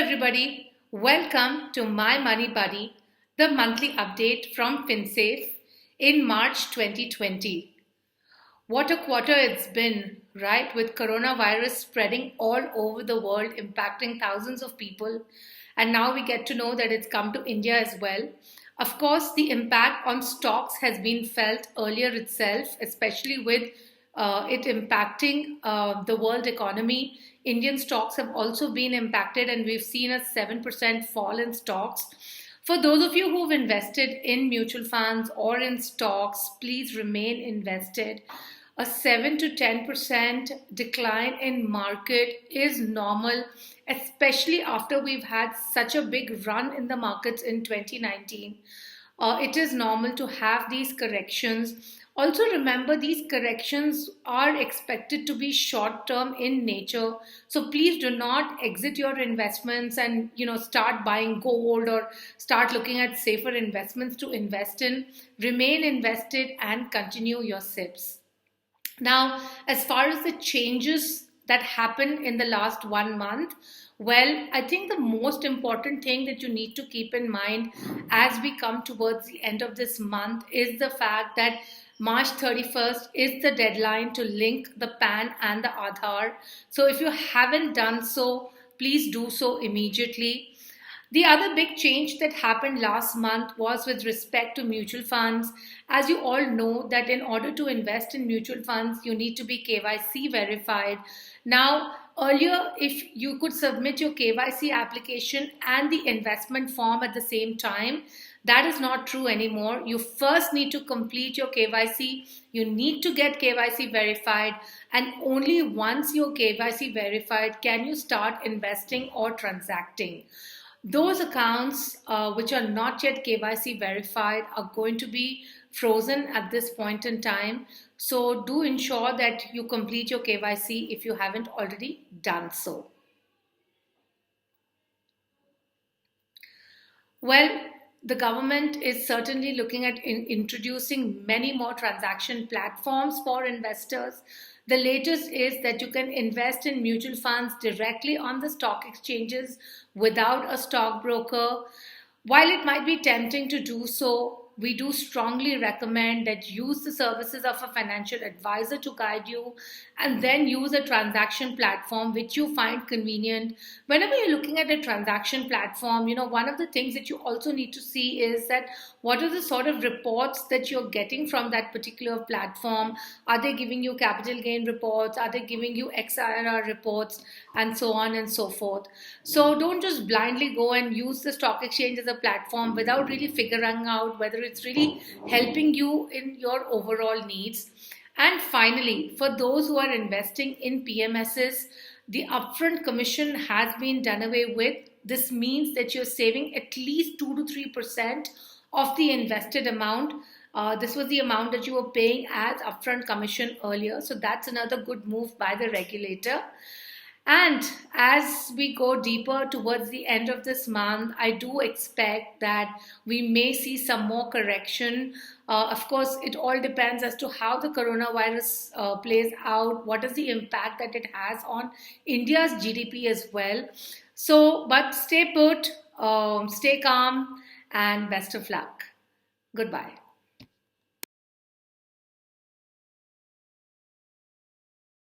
everybody, welcome to My Money Buddy, the monthly update from FinSafe in March 2020. What a quarter it's been, right? With coronavirus spreading all over the world, impacting thousands of people. And now we get to know that it's come to India as well. Of course, the impact on stocks has been felt earlier itself, especially with it impacting the world economy. Indian stocks have also been impacted, and we've seen a 7% fall in stocks. For those of you who've invested in mutual funds or in stocks, please remain invested. A 7 to 10% decline in market is normal, especially after we've had such a big run in the markets in 2019. It is normal to have these corrections. Also remember, these corrections are expected to be short term in nature. So please do not exit your investments and start buying gold or start looking at safer investments to invest in. Remain invested and continue your SIPs. Now, as far as the changes that happened in the last 1 month, well, I think the most important thing that you need to keep in mind as we come towards the end of this month is the fact that March 31st is the deadline to link the PAN and the Aadhar. So if you haven't done so, please do so immediately. The other big change that happened last month was with respect to mutual funds. As you all know, that in order to invest in mutual funds, you need to be KYC verified. Now, earlier, if you could submit your KYC application and the investment form at the same time, that is not true anymore. You first need to complete your KYC. You need to get KYC verified, and only once you're KYC verified can you start investing or transacting. Those accounts which are not yet KYC verified are going to be frozen at this point in time. So do ensure that you complete your KYC if you haven't already done so. Well, the government is certainly looking at introducing many more transaction platforms for investors. The latest is that you can invest in mutual funds directly on the stock exchanges without a stockbroker. While it might be tempting to do so, we do strongly recommend that use the services of a financial advisor to guide you, and then use a transaction platform which you find convenient. Whenever you're looking at a transaction platform, one of the things that you also need to see is that what are the sort of reports that you're getting from that particular platform? Are they giving you capital gain reports? Are they giving you XIRR reports? And so on and so forth. So don't just blindly go and use the stock exchange as a platform without really figuring out whether it's really helping you in your overall needs. And finally, for those who are investing in PMSs, the upfront commission has been done away with. This means that you're saving at least 2 to 3% of the invested amount. This was the amount that you were paying as upfront commission earlier. So that's another good move by the regulator. And as we go deeper towards the end of this month, I do expect that we may see some more correction. Of course, it all depends as to how the coronavirus plays out, what is the impact that it has on India's GDP as well. So, but stay put, stay calm, and best of luck. Goodbye.